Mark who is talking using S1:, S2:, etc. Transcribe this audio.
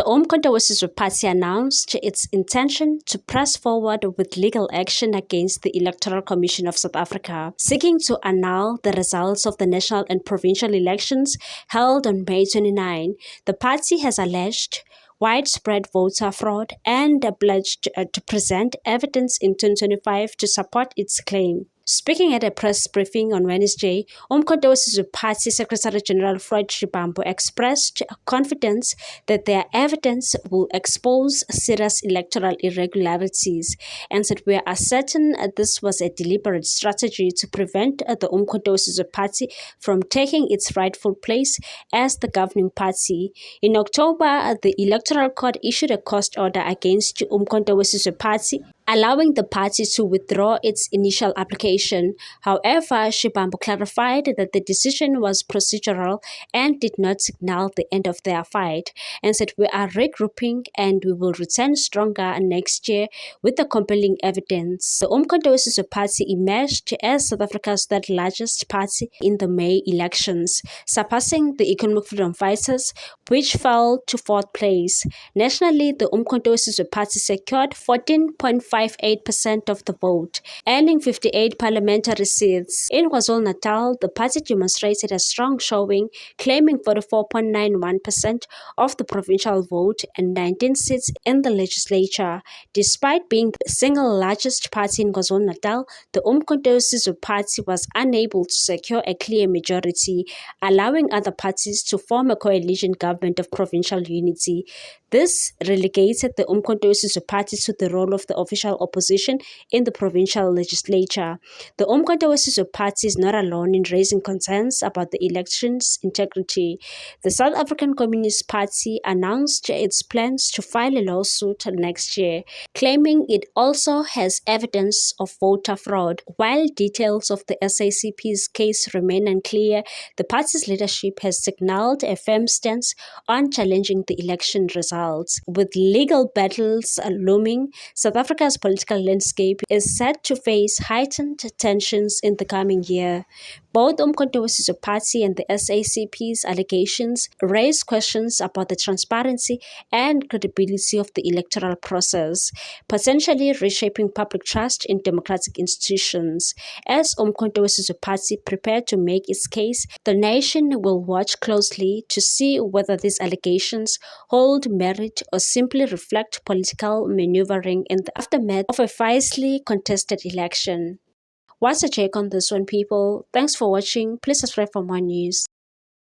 S1: Umkhonto weSizwe Party announced its intention to press forward with legal action against the Electoral Commission of South Africa, seeking to annul the results of the national and provincial elections held on May 29. The party has alleged widespread voter fraud and pledged to present evidence in 2025 to support its claim. Speaking at a press briefing on Wednesday, Umkhonto weSizwe Party Secretary General Floyd Shivambu expressed confidence that their evidence will expose serious electoral irregularities and said, "We are certain this was a deliberate strategy to prevent the Umkhonto weSizwe Party from taking its rightful place as the governing party." In October, the Electoral Court issued a court order against Umkhonto weSizwe Party, allowing the party to withdraw its initial application. However, Shivambu clarified that the decision was procedural and did not signal the end of their fight, and said, "We are regrouping and we will return stronger next year with the compelling evidence." The Umkhonto weSizwe Party emerged as South Africa's third largest party in the May elections, surpassing the Economic Freedom Fighters, which fell to fourth place. Nationally, the Umkhonto weSizwe Party secured 14.58% of the vote, earning 58 parliamentary seats. In KwaZulu-Natal, the party demonstrated a strong showing, claiming 44.91% of the provincial vote and 19 seats in the legislature. Despite being the single largest party in KwaZulu-Natal, the Umkhonto weSizwe Party was unable to secure a clear majority, allowing other parties to form a coalition government of provincial unity. This relegated the Umkhonto weSizwe Party to the role of the official opposition in the provincial legislature. The Umkhonto weSizwe Party is not alone in raising concerns about the election's integrity. The South African Communist Party announced its plans to file a lawsuit next year, claiming it also has evidence of voter fraud. While details of the SACP's case remain unclear, the party's leadership has signaled a firm stance on challenging the election results. With legal battles looming, South Africa's political landscape is set to face heightened tensions in the coming year. Both Umkhonto weSizwe Party and the SACP's allegations raise questions about the transparency and credibility of the electoral process, potentially reshaping public trust in democratic institutions. As Umkhonto weSizwe Party prepare to make its case, the nation will watch closely to see whether these allegations hold merit or simply reflect political maneuvering in the aftermath of a fiercely contested election. What's your take on this one, people? Thanks for watching. Please subscribe for more news.